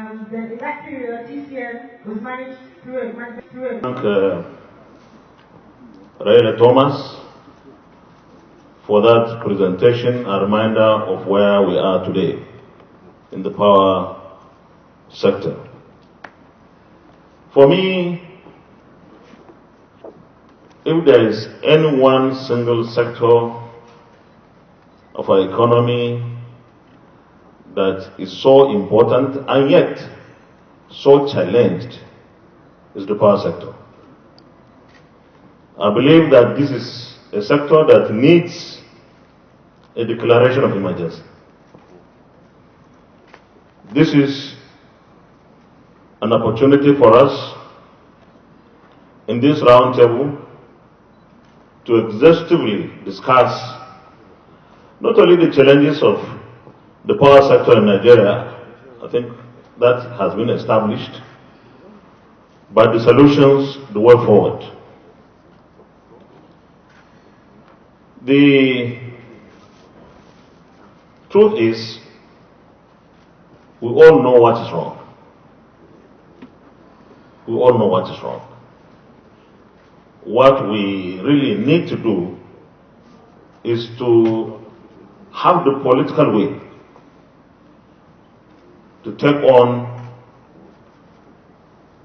Then in that period, TCN was managed through a Thank Raila Thomas for that presentation, a reminder of where we are today in the power sector. For me, if there is any one single sector of our economy that is so important and yet so challenged, is the power sector. I believe that this is a sector that needs a declaration of emergency. This is an opportunity for us in this roundtable to exhaustively discuss not only the challenges of the power sector in Nigeria, I think that has been established, but the solutions, the way forward. The truth is, we all know what is wrong. We all know what is wrong. What we really need to do is to have the political will to take on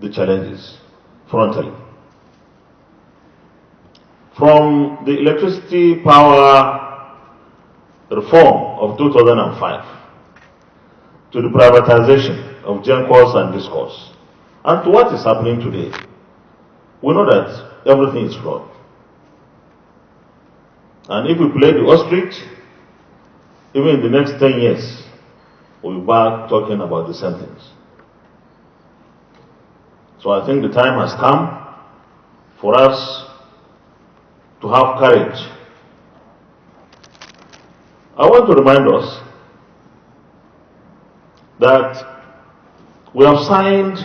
the challenges frontally. From the electricity power reform of 2005 to the privatization of GenCos and Discos, and to what is happening today, we know that everything is flawed. And if we play the ostrich, even in the next 10 years, we'll be back talking about the same things. So I think the time has come for us to have courage. I want to remind us that we have signed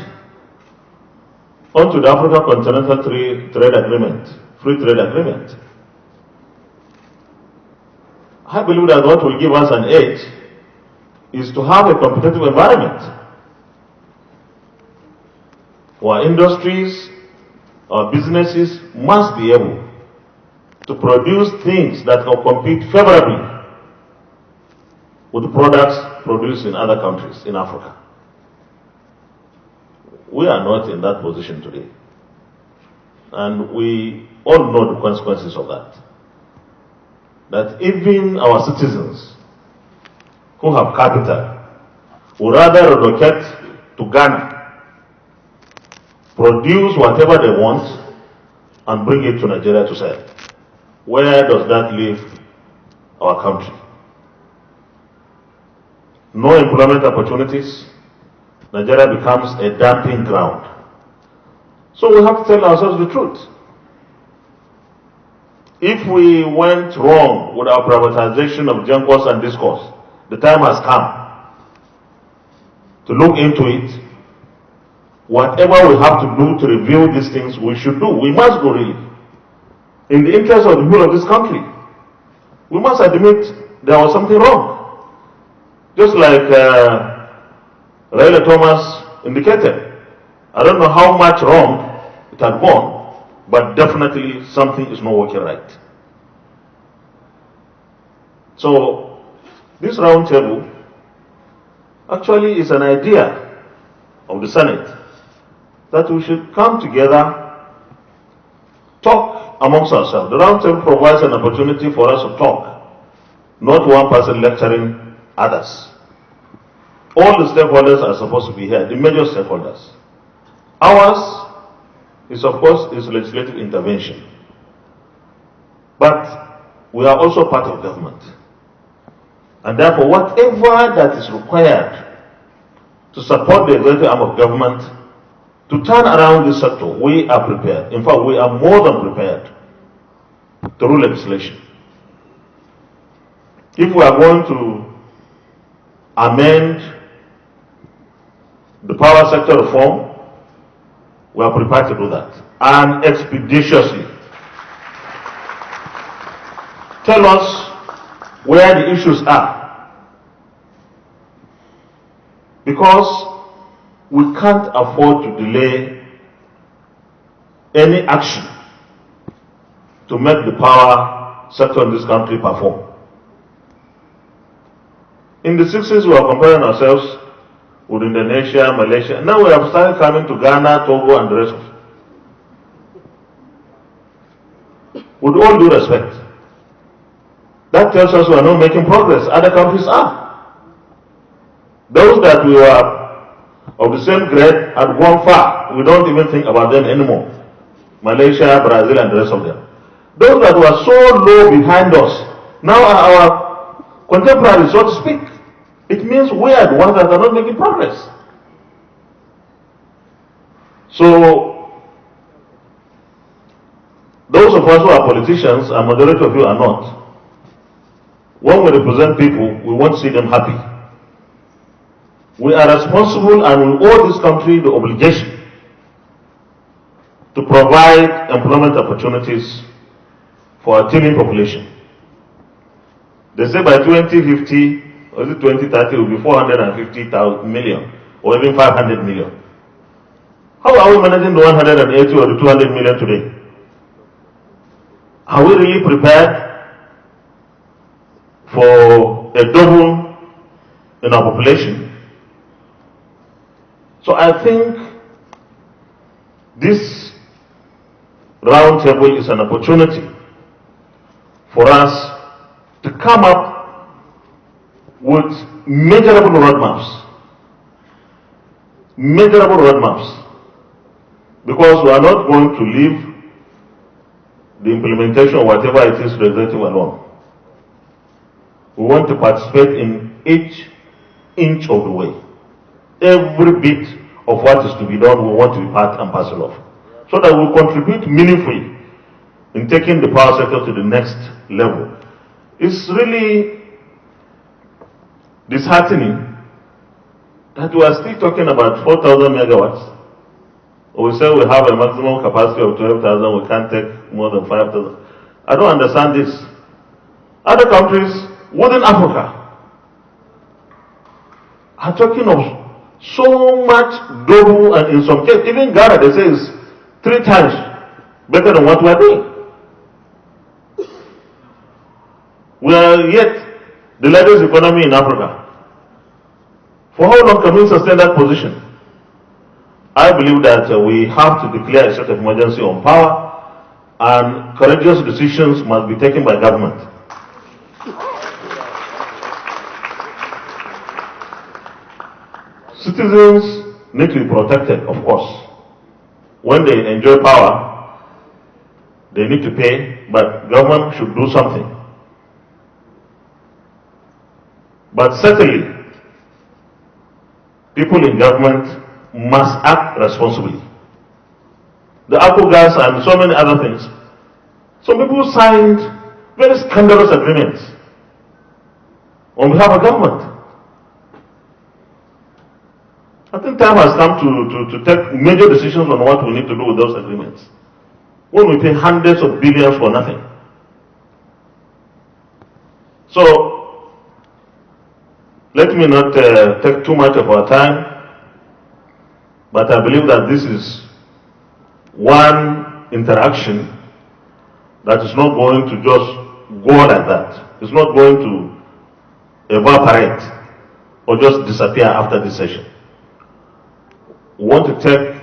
onto the Africa Continental Free Trade Agreement. I believe that what will give us an edge is to have a competitive environment. Our industries, our businesses must be able to produce things that will compete favorably with the products produced in other countries in Africa. We are not in that position today. And we all know the consequences of that. That even our citizens who have capital would rather relocate to Ghana, produce whatever they want, and bring it to Nigeria to sell. Where does that leave our country? No employment opportunities. Nigeria becomes a dumping ground. So we have to tell ourselves the truth. If we went wrong with our privatization of GenCos and Discos, the time has come to look into it. Whatever we have to do to review these things, we should do. We must do really. In the interest of the people of this country, we must admit there was something wrong. Just like Raila Thomas indicated. I don't know how much wrong it had gone, but definitely something is not working right. So, this roundtable actually is an idea of the Senate that we should come together, talk amongst ourselves. The roundtable provides an opportunity for us to talk, not one person lecturing others. All the stakeholders are supposed to be here, the major stakeholders. Ours is, of course, legislative intervention. But we are also part of government. And therefore, whatever that is required to support the executive arm of government to turn around this sector, we are prepared. In fact, we are more than prepared through legislation. If we are going to amend the power sector reform, we are prepared to do that, and expeditiously. Tell us where the issues are. Because we can't afford to delay any action to make the power sector in this country perform. In the 60s, we were comparing ourselves with Indonesia, Malaysia. Now we have started coming to Ghana, Togo, and the rest of it. With all due respect, that tells us we are not making progress. Other countries are. Those that we were of the same grade had gone far. We don't even think about them anymore. Malaysia, Brazil, and the rest of them. Those that were so low behind us now are our contemporaries, so to speak. It means we are the ones that are not making progress. So, those of us who are politicians, a majority of you are not, when we represent people, we want to see them happy. We are responsible and we owe this country the obligation to provide employment opportunities for a teeming population. They say by 2050, or is it 2030, it will be 450 million or even 500 million. How are we managing the 180 or the 200 million today? Are we really prepared for a double in our population? So I think this round table is an opportunity for us to come up with measurable roadmaps. Measurable roadmaps. Because we are not going to leave the implementation of whatever it is representative alone. We want to participate in each inch of the way. Every bit of what is to be done, we want to be part and parcel of. So that we contribute meaningfully in taking the power sector to the next level. It's really disheartening that we are still talking about 4,000 megawatts. We say we have a maximum capacity of 12,000, we can't take more than 5,000. I don't understand this. Other countries within Africa are talking of so much double, and in some cases, even Ghana, they say is 3 times better than what we are doing. We are yet the largest economy in Africa. For how long can we sustain that position? I believe that we have to declare a state of emergency on power, and courageous decisions must be taken by government. Citizens need to be protected, of course. When they enjoy power, they need to pay, but government should do something. But certainly, people in government must act responsibly. The Apple gas and so many other things. Some people signed very scandalous agreements on behalf of government. I think time has come to take major decisions on what we need to do with those agreements. When we pay hundreds of billions for nothing. So, let me not take too much of our time, but I believe that this is one interaction that is not going to just go like that. It's not going to evaporate or just disappear after this session. We want to take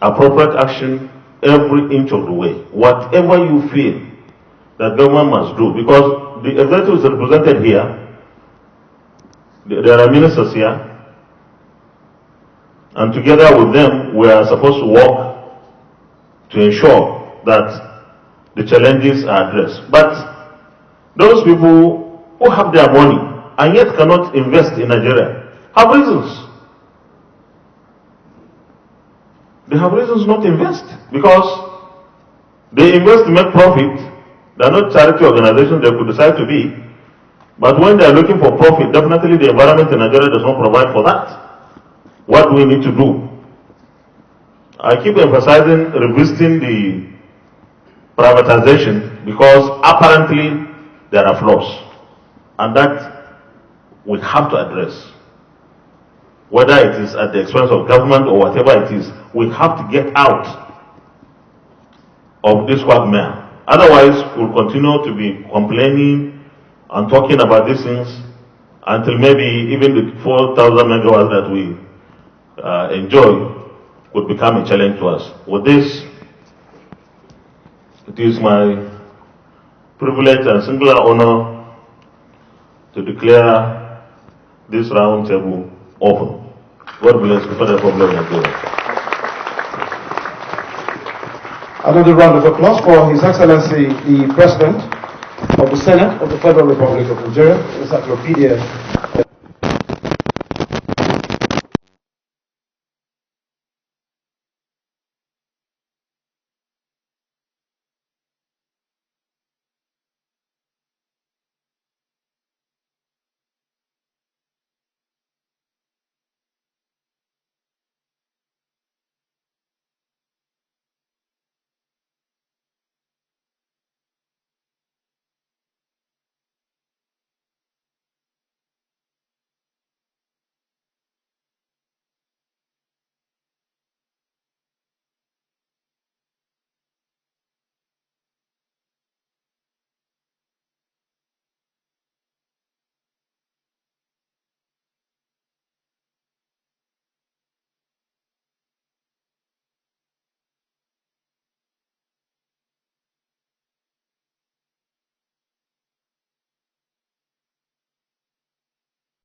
appropriate action every inch of the way. Whatever you feel that government must do, because the executive is represented here, there are ministers here, and together with them we are supposed to work to ensure that the challenges are addressed. But those people who have their money and yet cannot invest in Nigeria have reasons. They have reasons not to invest because they invest to make profit. They are not charity organizations they could decide to be. But when they are looking for profit, definitely the environment in Nigeria does not provide for that. What do we need to do? I keep emphasizing revisiting the privatization because apparently there are flaws, and that we have to address. whether it is at the expense of government or whatever it is, we have to get out of this quagmire. Otherwise, we'll continue to be complaining and talking about these things until maybe even the 4,000 megawatts that we enjoy would become a challenge to us. With this, it is my privilege and singular honor to declare this round table open. God bless you for the problem of God. Another round of applause for His Excellency, the President of the Senate of the Federal Republic of Nigeria, Encyclopedia